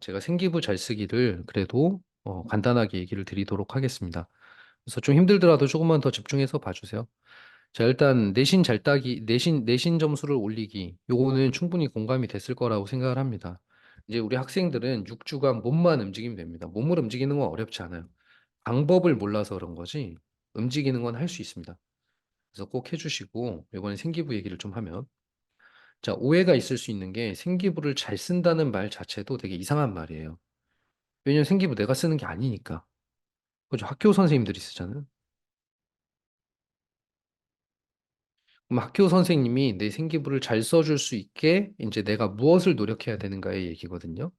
제가 생기부 잘 쓰기를 그래도 간단하게 얘기를 드리도록 하겠습니다. 그래서 좀 힘들더라도 조금만 더 집중해서 봐주세요. 자, 일단 내신 잘 따기, 내신 점수를 올리기, 요거는 충분히 공감이 됐을 거라고 생각을 합니다. 이제 우리 학생들은 6주간 몸만 움직이면 됩니다. 몸을 움직이는 건 어렵지 않아요. 방법을 몰라서 그런 거지, 움직이는 건 할 수 있습니다. 그래서 꼭 해주시고, 이번에 생기부 얘기를 좀 하면. 자, 오해가 있을 수 있는 게 생기부를 잘 쓴다는 말 자체도 되게 이상한 말이에요. 왜냐면 생기부 내가 쓰는 게 아니니까. 그죠? 학교 선생님들이 쓰잖아요. 그럼 학교 선생님이 내 생기부를 잘 써줄 수 있게 이제 내가 무엇을 노력해야 되는가의 얘기거든요.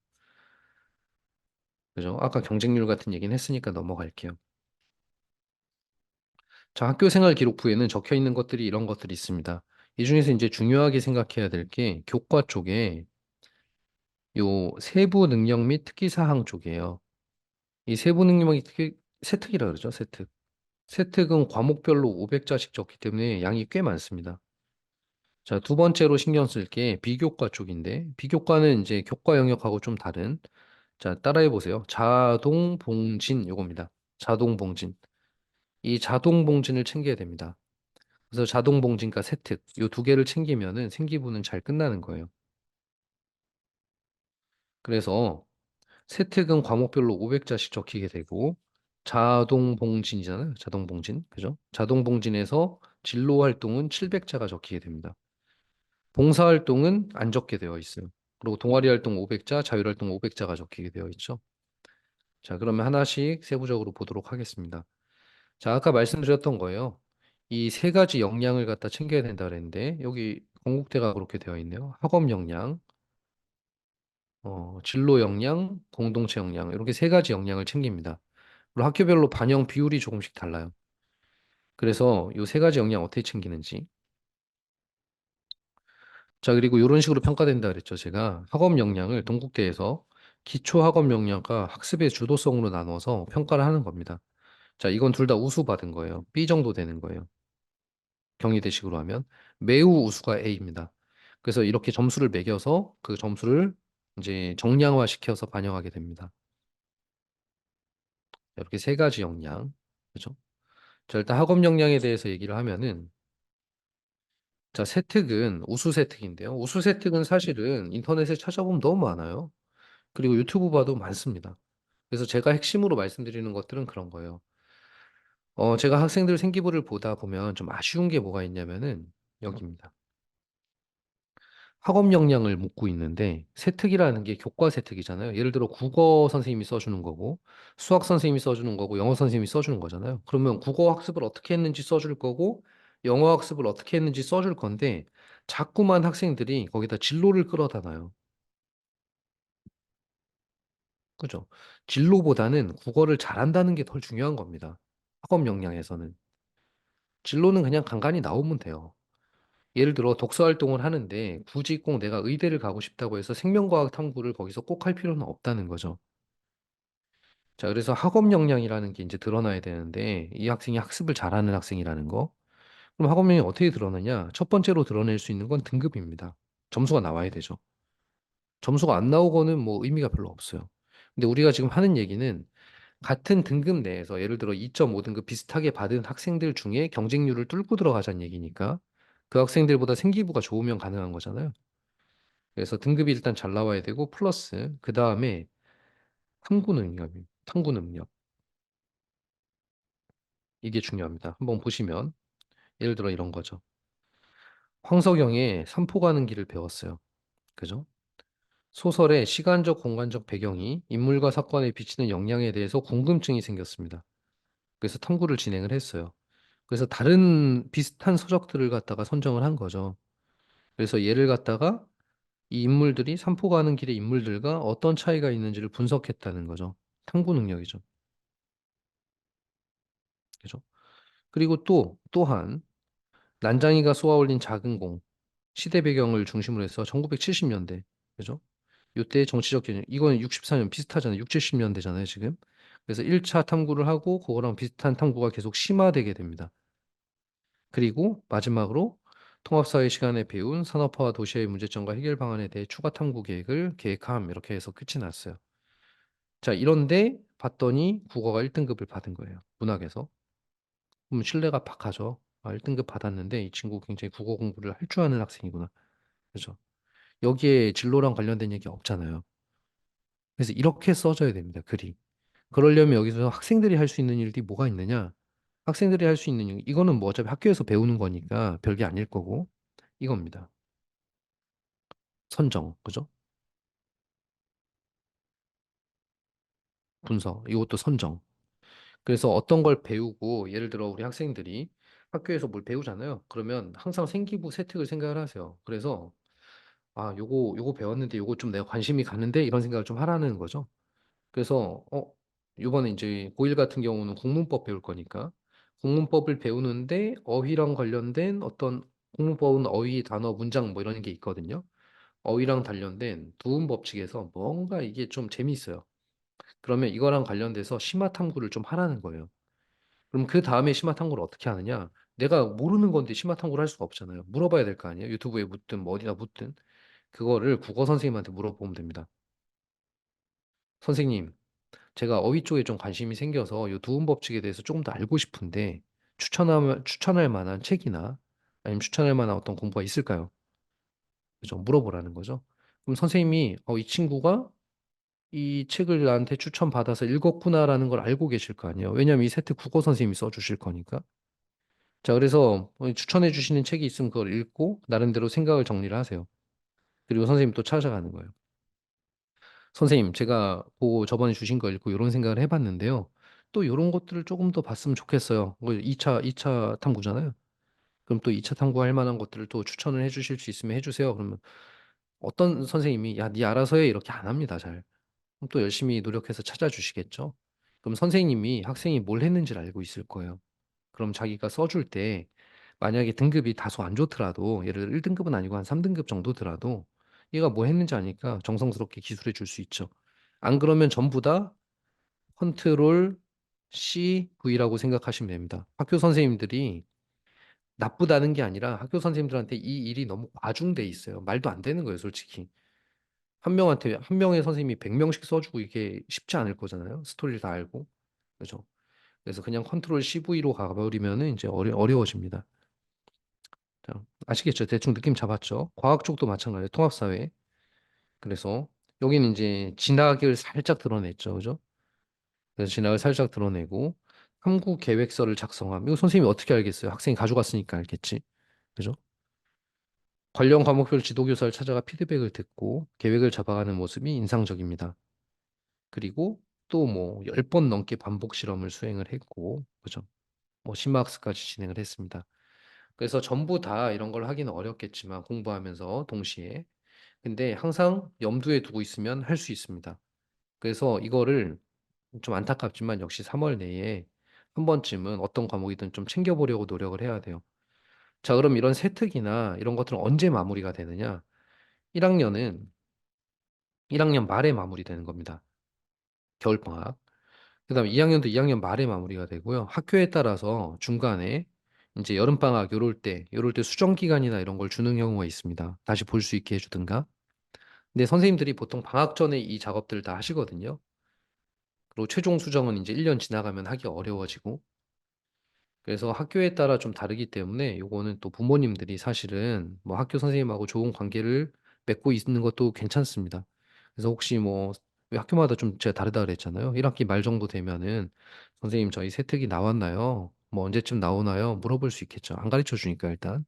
그죠? 아까 경쟁률 같은 얘기는 했으니까 넘어갈게요. 자, 학교 생활 기록부에는 적혀 있는 것들이 이런 것들이 있습니다. 이 중에서 이제 중요하게 생각해야 될 게 교과 쪽에 요 세부 능력 및 특기 사항 쪽이에요. 이 세부 능력 및 특기, 세특이라 그러죠, 세특. 세특은 과목별로 500자씩 적기 때문에 양이 꽤 많습니다. 자, 두 번째로 신경 쓸 게 비교과 쪽인데, 비교과는 이제 교과 영역하고 좀 다른, 자, 따라해 보세요. 자동봉진 요겁니다. 자동봉진. 이 자동봉진을 챙겨야 됩니다. 그래서 자동봉진과 세특, 요 두 개를 챙기면은 생기부는 잘 끝나는 거예요. 그래서 세특은 과목별로 500자씩 적히게 되고, 자동봉진이잖아요. 자동봉진. 그죠? 자동봉진에서 진로 활동은 700자가 적히게 됩니다. 봉사활동은 안 적게 되어 있어요. 그리고 동아리 활동 500자, 자율활동 500자가 적히게 되어 있죠. 자, 그러면 하나씩 세부적으로 보도록 하겠습니다. 자, 아까 말씀드렸던 거예요. 이 세 가지 역량을 갖다 챙겨야 된다 그랬는데, 여기 건국대가 그렇게 되어 있네요. 학업 역량, 진로 역량, 공동체 역량, 이렇게 세 가지 역량을 챙깁니다. 그리고 학교별로 반영 비율이 조금씩 달라요. 그래서 이 세 가지 역량 어떻게 챙기는지. 자, 그리고 이런 식으로 평가된다 그랬죠. 제가 학업 역량을 동국대에서 기초 학업 역량과 학습의 주도성으로 나눠서 평가를 하는 겁니다. 자, 이건 둘 다 우수 받은 거예요. B 정도 되는 거예요. 경희대식으로 하면 매우 우수가 A입니다. 그래서 이렇게 점수를 매겨서 그 점수를 이제 정량화 시켜서 반영하게 됩니다. 이렇게 세 가지 역량. 그죠? 자, 일단 학업 역량에 대해서 얘기를 하면은, 자, 세특은 우수 세특인데요. 우수 세특은 사실은 인터넷에 찾아보면 너무 많아요. 그리고 유튜브 봐도 많습니다. 그래서 제가 핵심으로 말씀드리는 것들은 그런 거예요. 제가 학생들 생기부를 보다 보면 좀 아쉬운 게 뭐가 있냐면은 여기입니다. 학업 역량을 묻고 있는데 세특이라는 게 교과 세특이잖아요. 예를 들어 국어 선생님이 써주는 거고 수학 선생님이 써주는 거고 영어 선생님이 써주는 거잖아요. 그러면 국어 학습을 어떻게 했는지 써줄 거고 영어 학습을 어떻게 했는지 써줄 건데 자꾸만 학생들이 거기다 진로를 끌어다 놔요. 그죠? 진로보다는 국어를 잘한다는 게 더 중요한 겁니다. 학업 역량에서는. 진로는 그냥 간간히 나오면 돼요. 예를 들어 독서 활동을 하는데 굳이 꼭 내가 의대를 가고 싶다고 해서 생명과학 탐구를 거기서 꼭 할 필요는 없다는 거죠. 자, 그래서 학업 역량이라는 게 이제 드러나야 되는데 이 학생이 학습을 잘하는 학생이라는 거. 그럼 학업 역량이 어떻게 드러나냐? 첫 번째로 드러낼 수 있는 건 등급입니다. 점수가 나와야 되죠. 점수가 안 나오고는 뭐 의미가 별로 없어요. 근데 우리가 지금 하는 얘기는 같은 등급 내에서 예를 들어 2.5등급 비슷하게 받은 학생들 중에 경쟁률을 뚫고 들어가자는 얘기니까 그 학생들보다 생기부가 좋으면 가능한 거잖아요. 그래서 등급이 일단 잘 나와야 되고 플러스 그 다음에 탐구 능력 이게 중요합니다. 한번 보시면 예를 들어 이런 거죠. 황석영의 삼포 가는 길을 배웠어요. 그죠? 소설의 시간적 공간적 배경이 인물과 사건에 비치는 영향에 대해서 궁금증이 생겼습니다. 그래서 탐구를 진행을 했어요. 그래서 다른 비슷한 서적들을 갖다가 선정을 한 거죠. 그래서 얘를 갖다가 이 인물들이 삼포 가는 길의 인물들과 어떤 차이가 있는지를 분석했다는 거죠. 탐구 능력이죠. 그죠? 그리고 또한 난장이가 쏘아올린 작은 공, 시대 배경을 중심으로 해서 1970년대, 그죠? 요때 정치적 개념, 이건 64년 비슷하잖아요. 6, 70년대잖아요, 지금. 그래서 1차 탐구를 하고 그거랑 비슷한 탐구가 계속 심화되게 됩니다. 그리고 마지막으로 통합사회 시간에 배운 산업화와 도시의 문제점과 해결 방안에 대해 추가 탐구 계획을 계획함 이렇게 해서 끝이 났어요. 자, 이런데 봤더니 국어가 1등급을 받은 거예요, 문학에서. 그럼 신뢰가 팍 가죠. 아, 1등급 받았는데 이 친구 굉장히 국어 공부를 할 줄 아는 학생이구나. 그죠? 여기에 진로랑 관련된 얘기 없잖아요. 그래서 이렇게 써줘야 됩니다, 글이. 그러려면 여기서 학생들이 할 수 있는 일이 뭐가 있느냐? 학생들이 할 수 있는 일, 이거는 뭐 어차피 학교에서 배우는 거니까 별게 아닐 거고, 이겁니다. 선정, 그죠? 분석, 이것도 선정. 그래서 어떤 걸 배우고, 예를 들어 우리 학생들이 학교에서 뭘 배우잖아요. 그러면 항상 생기부 세특을 생각을 하세요. 그래서 아, 요거 배웠는데 요거 좀 내가 관심이 가는데 이런 생각을 좀 하라는 거죠. 그래서 요번에 이제 고1 같은 경우는 국문법 배울 거니까 국문법을 배우는데 어휘랑 관련된 어떤 국문법은 어휘, 단어, 문장 뭐 이런 게 있거든요. 어휘랑 관련된 두음 법칙에서 뭔가 이게 좀 재미있어요. 그러면 이거랑 관련돼서 심화 탐구를 좀 하라는 거예요. 그럼 그 다음에 심화 탐구를 어떻게 하느냐? 내가 모르는 건데 심화 탐구를 할 수가 없잖아요. 물어봐야 될 거 아니에요. 유튜브에 묻든 뭐 어디다 묻든 그거를 국어 선생님한테 물어보면 됩니다. 선생님, 제가 어휘 쪽에 좀 관심이 생겨서 이 두음 법칙에 대해서 조금 더 알고 싶은데 추천할 만한 책이나 아니면 추천할 만한 어떤 공부가 있을까요? 그죠? 물어보라는 거죠. 그럼 선생님이 이 친구가 이 책을 나한테 추천받아서 읽었구나라는 걸 알고 계실 거 아니에요. 왜냐하면 이 세트 국어 선생님이 써주실 거니까. 자, 그래서 추천해 주시는 책이 있으면 그걸 읽고 나름대로 생각을 정리를 하세요. 그리고 선생님 또 찾아가는 거예요. 선생님, 제가 그거 저번에 주신 거 읽고 이런 생각을 해봤는데요. 또 이런 것들을 조금 더 봤으면 좋겠어요. 2차 탐구잖아요. 그럼 또 2차 탐구할 만한 것들을 또 추천을 해주실 수 있으면 해주세요. 그러면 어떤 선생님이 야, 네 알아서 해 이렇게 안 합니다, 잘. 그럼 또 열심히 노력해서 찾아주시겠죠. 그럼 선생님이 학생이 뭘 했는지를 알고 있을 거예요. 그럼 자기가 써줄 때 만약에 등급이 다소 안 좋더라도 예를 들어 1등급은 아니고 한 3등급 정도더라도 얘가 뭐 했는지 아니까 정성스럽게 기술해 줄 수 있죠. 안 그러면 전부 다 컨트롤 C, V라고 생각하시면 됩니다. 학교 선생님들이 나쁘다는 게 아니라 학교 선생님들한테 이 일이 너무 과중돼 있어요. 말도 안 되는 거예요, 솔직히. 한 명의 선생님이 100명씩 써주고 이게 쉽지 않을 거잖아요. 스토리를 다 알고. 그죠? 그래서 그냥 컨트롤 CV로 가버리면은 이제 어려워집니다. 자, 아시겠죠? 대충 느낌 잡았죠? 과학 쪽도 마찬가지예요. 통합사회. 그래서 여기는 이제 진학을 살짝 드러냈죠. 그죠? 그래서 진학을 살짝 드러내고 탐구 계획서를 작성함. 이거 선생님이 어떻게 알겠어요? 학생이 가져갔으니까 알겠지. 그죠? 관련 과목별 지도교사를 찾아가 피드백을 듣고 계획을 잡아가는 모습이 인상적입니다. 그리고 또 뭐 10번 넘게 반복 실험을 수행을 했고, 그죠? 뭐 심화학습까지 진행을 했습니다. 그래서 전부 다 이런 걸 하기는 어렵겠지만 공부하면서 동시에 근데 항상 염두에 두고 있으면 할 수 있습니다. 그래서 이거를 좀 안타깝지만 역시 3월 내에 한 번쯤은 어떤 과목이든 좀 챙겨보려고 노력을 해야 돼요. 자, 그럼 이런 세특이나 이런 것들은 언제 마무리가 되느냐? 1학년은 1학년 말에 마무리되는 겁니다. 겨울방학. 그다음에 2학년도 2학년 말에 마무리가 되고요. 학교에 따라서 중간에 이제 여름방학 요럴 때 수정 기간이나 이런 걸 주는 경우가 있습니다. 다시 볼 수 있게 해주든가. 근데 선생님들이 보통 방학 전에 이 작업들을 다 하시거든요. 그리고 최종 수정은 이제 1년 지나가면 하기 어려워지고. 그래서 학교에 따라 좀 다르기 때문에 요거는 또 부모님들이 사실은 뭐 학교 선생님하고 좋은 관계를 맺고 있는 것도 괜찮습니다. 그래서 혹시 뭐 왜 학교마다 좀 제가 다르다 그랬잖아요. 1학기 말 정도 되면은 선생님 저희 세특이 나왔나요? 뭐 언제쯤 나오나요? 물어볼 수 있겠죠. 안 가르쳐 주니까 일단.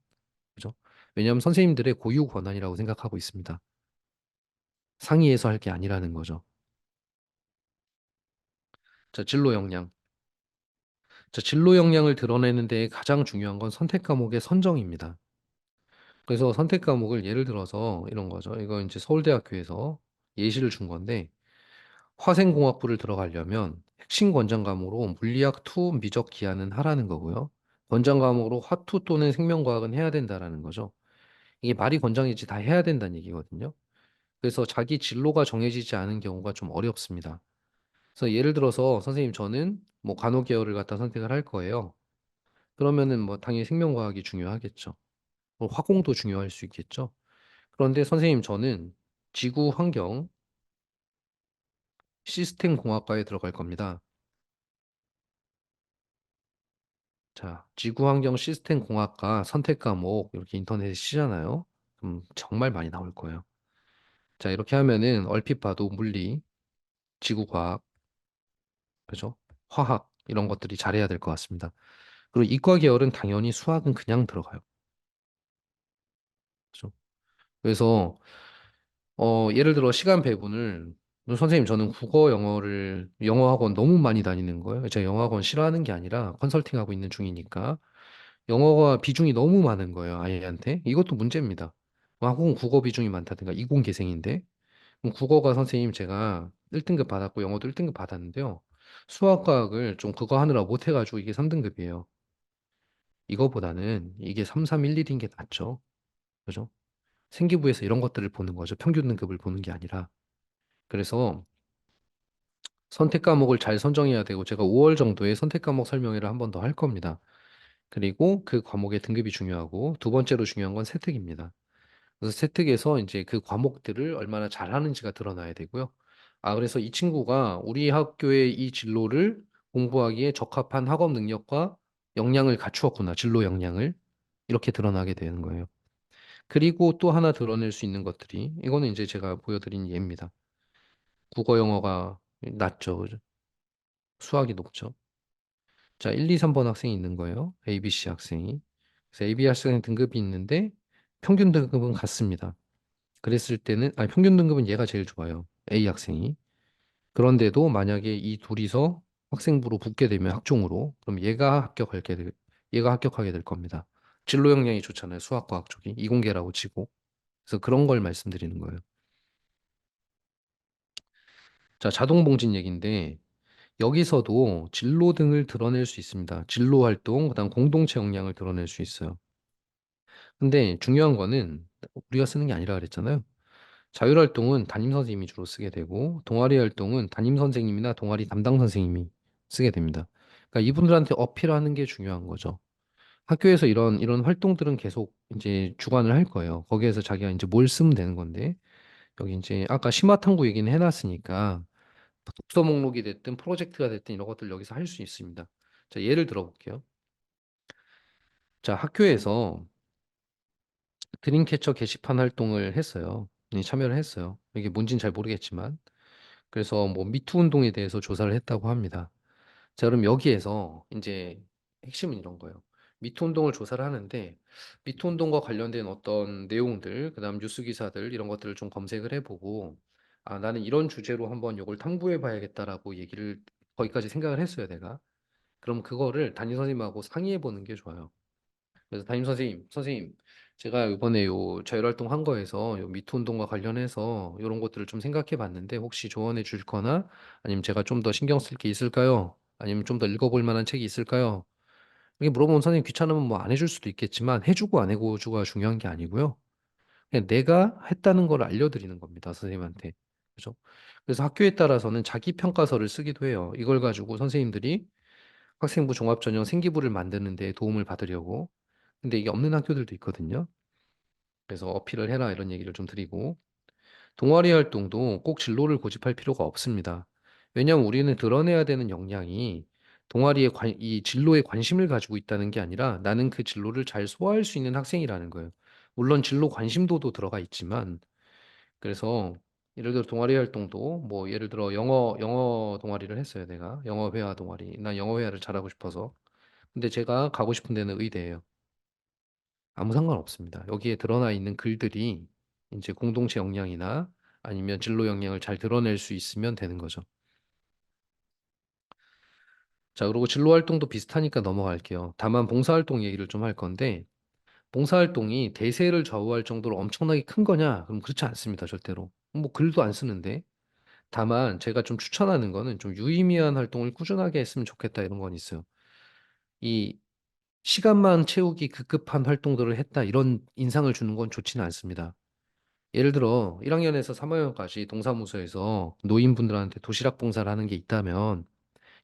그죠? 왜냐하면 선생님들의 고유 권한이라고 생각하고 있습니다. 상의해서 할 게 아니라는 거죠. 자, 진로 역량. 자, 진로 역량을 드러내는 데 가장 중요한 건 선택 과목의 선정입니다. 그래서 선택 과목을 예를 들어서 이런 거죠. 이거 이제 서울대학교에서 예시를 준 건데 화생공학부를 들어가려면 핵심 권장 과목으로 물리학, 투, 미적, 기하는 하라는 거고요. 권장 과목으로 화투 또는 생명과학은 해야 된다라는 거죠. 이게 말이 권장이지 다 해야 된다는 얘기거든요. 그래서 자기 진로가 정해지지 않은 경우가 좀 어렵습니다. 그래서 예를 들어서 선생님 저는 뭐 간호계열을 갖다 선택을 할 거예요. 그러면은 뭐 당연히 생명과학이 중요하겠죠. 뭐 화공도 중요할 수 있겠죠. 그런데 선생님 저는 지구 환경 시스템 공학과에 들어갈 겁니다. 자, 지구환경 시스템 공학과 선택 과목 이렇게 인터넷에 치잖아요. 정말 많이 나올 거예요. 자, 이렇게 하면은 얼핏 봐도 물리, 지구과학, 그죠? 화학 이런 것들이 잘해야 될 것 같습니다. 그리고 이과 계열은 당연히 수학은 그냥 들어가요. 그죠? 그래서 예를 들어 시간 배분을 선생님 저는 국어 영어를 영어 학원 너무 많이 다니는 거예요. 제가 영어 학원 싫어하는 게 아니라 컨설팅하고 있는 중이니까 영어가 비중이 너무 많은 거예요, 아이한테. 이것도 문제입니다. 한국은 국어 비중이 많다든가 이공계생인데 그럼 국어가 선생님 제가 1등급 받았고 영어도 1등급 받았는데요. 수학과학을 좀 그거 하느라 못해가지고 이게 3등급이에요. 이거보다는 이게 3, 3, 1, 1인 게 낫죠. 그죠? 생기부에서 이런 것들을 보는 거죠. 평균 등급을 보는 게 아니라. 그래서 선택 과목을 잘 선정해야 되고 제가 5월 정도에 선택 과목 설명회를 한 번 더 할 겁니다. 그리고 그 과목의 등급이 중요하고 두 번째로 중요한 건 세특입니다. 그래서 세특에서 이제 그 과목들을 얼마나 잘하는지가 드러나야 되고요. 아, 그래서 이 친구가 우리 학교의 이 진로를 공부하기에 적합한 학업 능력과 역량을 갖추었구나. 진로 역량을. 이렇게 드러나게 되는 거예요. 그리고 또 하나 드러낼 수 있는 것들이 이거는 이제 제가 보여드린 예입니다. 국어 영어가 낮죠. 그죠? 수학이 높죠. 자, 1, 2, 3번 학생이 있는 거예요. A, B, C 학생이. 그래서 A, B 학생 등급이 있는데 평균 등급은 같습니다. 그랬을 때는 아니 평균 등급은 얘가 제일 좋아요. A 학생이. 그런데도 만약에 이 둘이서 학생부로 붙게 되면 학종으로 그럼 얘가 합격하게 될 겁니다. 진로 역량이 좋잖아요. 수학과학 쪽이 이공계라고 치고. 그래서 그런 걸 말씀드리는 거예요. 자, 자동봉진 얘기인데 여기서도 진로 등을 드러낼 수 있습니다. 진로 활동, 그다음 공동체 역량을 드러낼 수 있어요. 근데 중요한 거는 우리가 쓰는 게 아니라 그랬잖아요. 자율활동은 담임 선생님이 주로 쓰게 되고 동아리 활동은 담임 선생님이나 동아리 담당 선생님이 쓰게 됩니다. 그러니까 이분들한테 어필하는 게 중요한 거죠. 학교에서 이런 활동들은 계속 이제 주관을 할 거예요. 거기에서 자기가 이제 뭘 쓰면 되는 건데 여기 이제 아까 심화탐구 얘기는 해놨으니까 독서 목록이 됐든 프로젝트가 됐든 이런 것들 여기서 할 수 있습니다. 자, 예를 들어 볼게요. 자, 학교에서 드림캐쳐 게시판 활동을 했어요. 참여를 했어요. 이게 뭔지는 잘 모르겠지만. 그래서 뭐 미투 운동에 대해서 조사를 했다고 합니다. 자, 그럼 여기에서 이제 핵심은 이런 거예요. 미투 운동을 조사를 하는데 미투 운동과 관련된 어떤 내용들, 그다음 뉴스 기사들 이런 것들을 좀 검색을 해보고 아, 나는 이런 주제로 한번 이걸 탐구해 봐야겠다라고 얘기를 거기까지 생각을 했어요, 내가. 그럼 그거를 담임 선생님하고 상의해 보는 게 좋아요. 그래서 담임 선생님, 제가 이번에 요 자율활동 한 거에서 요 미투 운동과 관련해서 이런 것들을 좀 생각해 봤는데 혹시 조언해 주실 거나 아니면 제가 좀 더 신경 쓸 게 있을까요? 아니면 좀 더 읽어볼 만한 책이 있을까요? 이렇게 물어보면 선생님 귀찮으면 뭐 안 해줄 수도 있겠지만 해주고 안 해주고가 중요한 게 아니고요. 그냥 내가 했다는 걸 알려드리는 겁니다, 선생님한테. 그죠? 그래서 학교에 따라서는 자기 평가서를 쓰기도 해요. 이걸 가지고 선생님들이 학생부 종합전형 생기부를 만드는 데 도움을 받으려고. 근데 이게 없는 학교들도 있거든요. 그래서 어필을 해라 이런 얘기를 좀 드리고 동아리 활동도 꼭 진로를 고집할 필요가 없습니다. 왜냐하면 우리는 드러내야 되는 역량이 이 진로에 관심을 가지고 있다는 게 아니라 나는 그 진로를 잘 소화할 수 있는 학생이라는 거예요. 물론 진로 관심도도 들어가 있지만 그래서 예를 들어 동아리 활동도 뭐 예를 들어 영어 동아리를 했어요, 내가. 영어 회화 동아리. 난 영어 회화를 잘하고 싶어서. 근데 제가 가고 싶은 데는 의대예요. 아무 상관없습니다. 여기에 드러나 있는 글들이 이제 공동체 역량이나 아니면 진로 역량을 잘 드러낼 수 있으면 되는 거죠. 자, 그리고 진로 활동도 비슷하니까 넘어갈게요. 다만 봉사활동 얘기를 좀 할 건데, 봉사활동이 대세를 좌우할 정도로 엄청나게 큰 거냐? 그럼 그렇지 않습니다, 절대로. 뭐 글도 안 쓰는데. 다만 제가 좀 추천하는 거는 좀 유의미한 활동을 꾸준하게 했으면 좋겠다 이런 건 있어요. 이 시간만 채우기 급급한 활동들을 했다 이런 인상을 주는 건 좋지는 않습니다. 예를 들어 1학년에서 3학년까지 동사무소에서 노인분들한테 도시락 봉사를 하는 게 있다면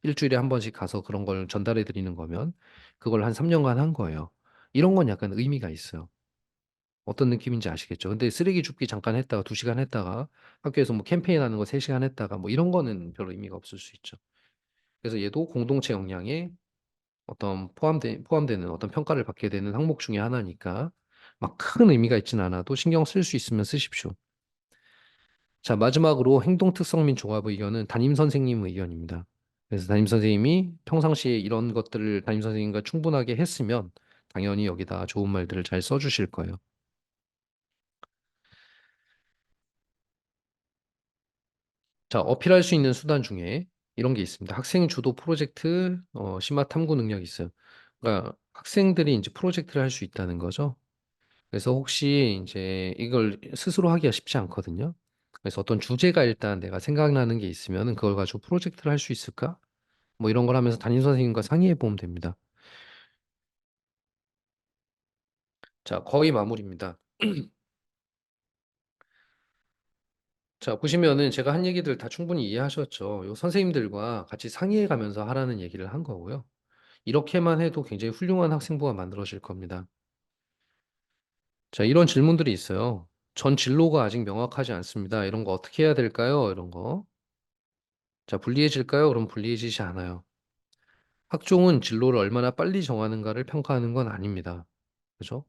일주일에 한 번씩 가서 그런 걸 전달해 드리는 거면 그걸 한 3년간 한 거예요. 이런 건 약간 의미가 있어요. 어떤 느낌인지 아시겠죠? 근데 쓰레기 줍기 잠깐 했다가 2시간 했다가 학교에서 뭐 캠페인 하는 거 3시간 했다가 뭐 이런 거는 별로 의미가 없을 수 있죠. 그래서 얘도 공동체 역량에 포함되는 어떤 평가를 받게 되는 항목 중에 하나니까 막 큰 의미가 있진 않아도 신경 쓸 수 있으면 쓰십시오. 자, 마지막으로 행동 특성 및 종합 의견은 담임 선생님 의견입니다. 그래서 담임 선생님이 평상시에 이런 것들을 담임 선생님과 충분하게 했으면 당연히 여기다 좋은 말들을 잘 써주실 거예요. 자, 어필할 수 있는 수단 중에 이런 게 있습니다. 학생 주도 프로젝트, 심화 탐구 능력이 있어요. 그러니까 학생들이 이제 프로젝트를 할 수 있다는 거죠. 그래서 혹시 이제 이걸 스스로 하기가 쉽지 않거든요. 그래서 어떤 주제가 일단 내가 생각나는 게 있으면은 그걸 가지고 프로젝트를 할 수 있을까? 뭐 이런 걸 하면서 담임 선생님과 상의해 보면 됩니다. 자, 거의 마무리입니다. 자, 보시면은 제가 한 얘기들 다 충분히 이해하셨죠? 요 선생님들과 같이 상의해 가면서 하라는 얘기를 한 거고요. 이렇게만 해도 굉장히 훌륭한 학생부가 만들어질 겁니다. 자, 이런 질문들이 있어요. 전 진로가 아직 명확하지 않습니다. 이런 거 어떻게 해야 될까요? 이런 거. 자, 불리해질까요? 그럼 불리해지지 않아요. 학종은 진로를 얼마나 빨리 정하는가를 평가하는 건 아닙니다. 그죠?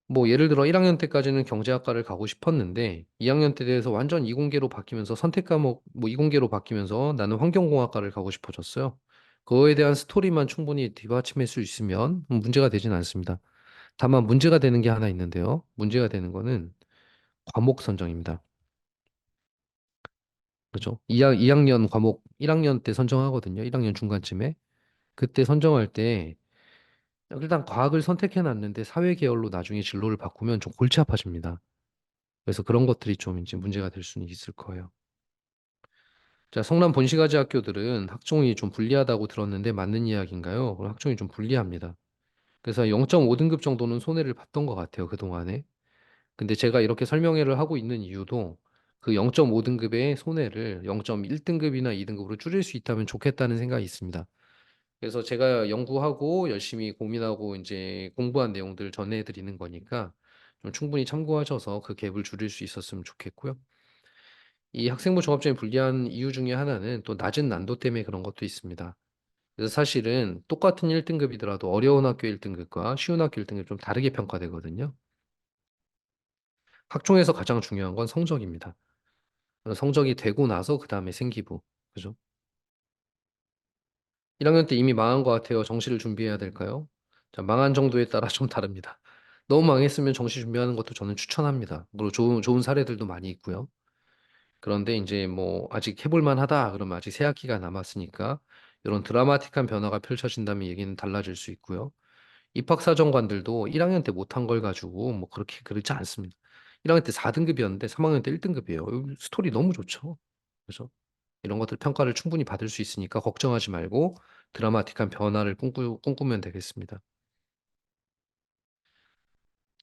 뭐 예를 들어 1학년 때까지는 경제학과를 가고 싶었는데 2학년 때 돼서 완전 이공계로 바뀌면서 선택 과목 뭐 이공계로 바뀌면서 나는 환경공학과를 가고 싶어졌어요. 그거에 대한 스토리만 충분히 뒷받침할 수 있으면 문제가 되진 않습니다. 다만 문제가 되는 게 하나 있는데요. 문제가 되는 거는 과목 선정입니다. 그죠? 2학년 과목 1학년 때 선정하거든요. 1학년 중간쯤에. 그때 선정할 때 일단 과학을 선택해 놨는데 사회 계열로 나중에 진로를 바꾸면 좀 골치 아파집니다. 그래서 그런 것들이 좀 이제 문제가 될 수는 있을 거예요. 자, 성남 본시가지 학교들은 학종이 좀 불리하다고 들었는데 맞는 이야기인가요? 그럼 학종이 좀 불리합니다. 그래서 0.5등급 정도는 손해를 봤던 것 같아요, 그동안에. 근데 제가 이렇게 설명회를 하고 있는 이유도 그 0.5등급의 손해를 0.1등급이나 2등급으로 줄일 수 있다면 좋겠다는 생각이 있습니다. 그래서 제가 연구하고 열심히 고민하고 이제 공부한 내용들 전해드리는 거니까 좀 충분히 참고하셔서 그 갭을 줄일 수 있었으면 좋겠고요. 이 학생부 종합점이 불리한 이유 중에 하나는 또 낮은 난도 때문에 그런 것도 있습니다. 그래서 사실은 똑같은 1등급이더라도 어려운 학교 1등급과 쉬운 학교 1등급이 좀 다르게 평가되거든요. 학종에서 가장 중요한 건 성적입니다. 성적이 되고 나서 그 다음에 생기부. 그죠? 1학년 때 이미 망한 것 같아요. 정시를 준비해야 될까요? 자, 망한 정도에 따라 좀 다릅니다. 너무 망했으면 정시 준비하는 것도 저는 추천합니다. 물론 좋은 사례들도 많이 있고요. 그런데 이제 뭐 아직 해볼 만하다 그러면 아직 새 학기가 남았으니까 이런 드라마틱한 변화가 펼쳐진다면 얘기는 달라질 수 있고요. 입학사정관들도 1학년 때 못한 걸 가지고 뭐 그렇게 그렇지 않습니다. 1학년 때 4등급이었는데 3학년 때 1등급이에요. 스토리 너무 좋죠. 그래서 이런 것들 평가를 충분히 받을 수 있으니까 걱정하지 말고 드라마틱한 변화를 꿈꾸면 되겠습니다.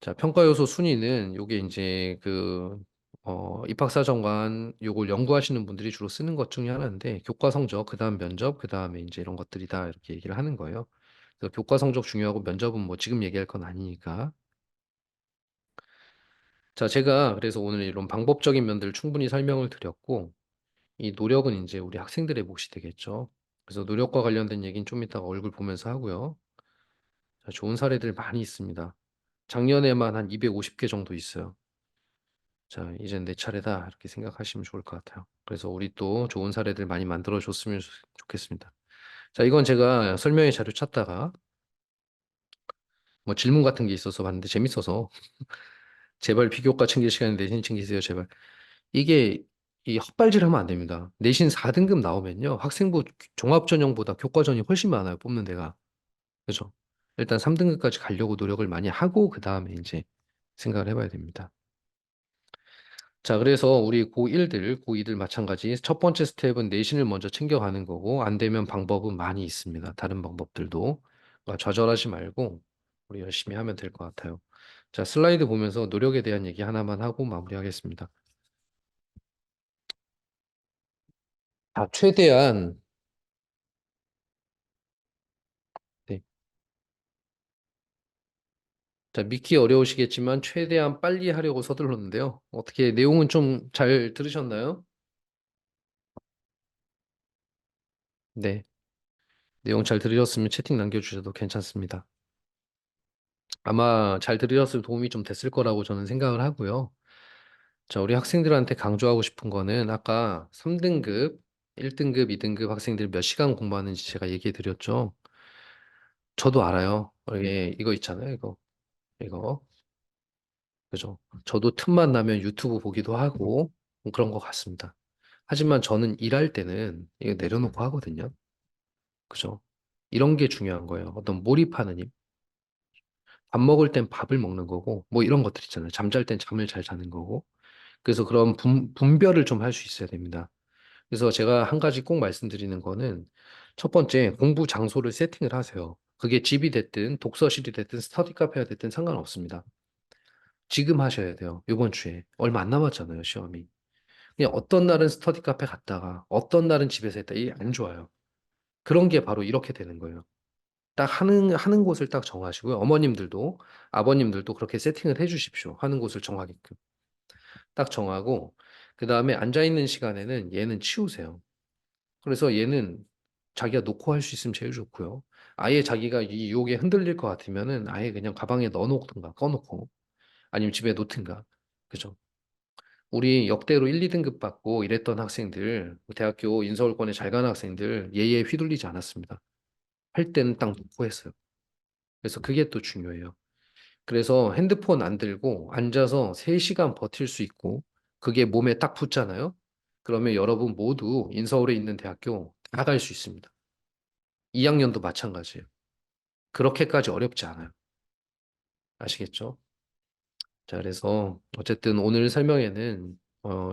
자, 평가 요소 순위는 요게 이제 입학사정관 요걸 연구하시는 분들이 주로 쓰는 것 중에 하나인데 교과 성적, 그다음 면접, 그다음에 이제 이런 것들이다 이렇게 얘기를 하는 거예요. 그래서 교과 성적 중요하고 면접은 뭐 지금 얘기할 건 아니니까. 자, 제가 그래서 오늘 이런 방법적인 면들을 충분히 설명을 드렸고 이 노력은 이제 우리 학생들의 몫이 되겠죠. 그래서 노력과 관련된 얘기는 좀 이따가 얼굴 보면서 하고요. 자, 좋은 사례들 많이 있습니다. 작년에만 한 250개 정도 있어요. 자, 이젠 내 차례다. 이렇게 생각하시면 좋을 것 같아요. 그래서 우리 또 좋은 사례들 많이 만들어 줬으면 좋겠습니다. 자, 이건 제가 설명회 자료 찾다가 뭐 질문 같은 게 있어서 봤는데 재밌어서 제발 비교과 챙길 시간에 내신 챙기세요, 제발. 이게 이 헛발질하면 안 됩니다. 내신 4등급 나오면요. 학생부 종합전형보다 교과전이 훨씬 많아요, 뽑는 데가. 그죠? 일단 3등급까지 가려고 노력을 많이 하고 그다음에 이제 생각을 해봐야 됩니다. 자, 그래서 우리 고1들, 고2들 마찬가지. 첫 번째 스텝은 내신을 먼저 챙겨가는 거고, 안 되면 방법은 많이 있습니다. 다른 방법들도. 그러니까 좌절하지 말고, 우리 열심히 하면 될 것 같아요. 자, 슬라이드 보면서 노력에 대한 얘기 하나만 하고 마무리하겠습니다. 자, 최대한, 네, 자, 믿기 어려우시겠지만 최대한 빨리 하려고 서둘렀는데요. 어떻게 내용은 좀 잘 들으셨나요? 네. 내용 잘 들으셨으면 채팅 남겨주셔도 괜찮습니다. 아마 잘 들으셨으면 도움이 좀 됐을 거라고 저는 생각을 하고요. 자, 우리 학생들한테 강조하고 싶은 거는 아까 3등급, 1등급, 2등급 학생들 몇 시간 공부하는지 제가 얘기해 드렸죠. 저도 알아요. 이게 이거 있잖아요. 이거. 그죠? 저도 틈만 나면 유튜브 보기도 하고 그런 것 같습니다. 하지만 저는 일할 때는 이거 내려놓고 하거든요. 그죠? 이런 게 중요한 거예요. 어떤 몰입하는 힘. 밥 먹을 땐 밥을 먹는 거고, 뭐 이런 것들 있잖아요. 잠잘 땐 잠을 잘 자는 거고. 그래서 그런 분별을 좀 할 수 있어야 됩니다. 그래서 제가 한 가지 꼭 말씀드리는 거는 첫 번째, 공부 장소를 세팅을 하세요. 그게 집이 됐든 독서실이 됐든 스터디 카페가 됐든 상관없습니다. 지금 하셔야 돼요. 이번 주에. 얼마 안 남았잖아요, 시험이. 그냥 어떤 날은 스터디 카페 갔다가 어떤 날은 집에서 했다. 이게 안 좋아요. 그런 게 바로 이렇게 되는 거예요. 딱 하는 곳을 딱 정하시고요. 어머님들도 아버님들도 그렇게 세팅을 해 주십시오. 하는 곳을 정하게끔. 딱 정하고 그다음에 앉아 있는 시간에는 얘는 치우세요. 그래서 얘는 자기가 놓고 할 수 있으면 제일 좋고요. 아예 자기가 이 유혹에 흔들릴 것 같으면은 아예 그냥 가방에 넣어 놓든가 꺼놓고 아니면 집에 놓든가. 그죠? 우리 역대로 1, 2등급 받고 이랬던 학생들, 대학교 인서울권에 잘 가는 학생들 예의에 휘둘리지 않았습니다. 할 때는 딱 놓고 했어요. 그래서 그게 또 중요해요. 그래서 핸드폰 안 들고 앉아서 3시간 버틸 수 있고 그게 몸에 딱 붙잖아요. 그러면 여러분 모두 인서울에 있는 대학교 다 갈 수 있습니다. 2학년도 마찬가지예요. 그렇게까지 어렵지 않아요. 아시겠죠? 자, 그래서 어쨌든 오늘 설명에는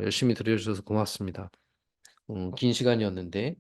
열심히 들어주셔서 고맙습니다. 긴 시간이었는데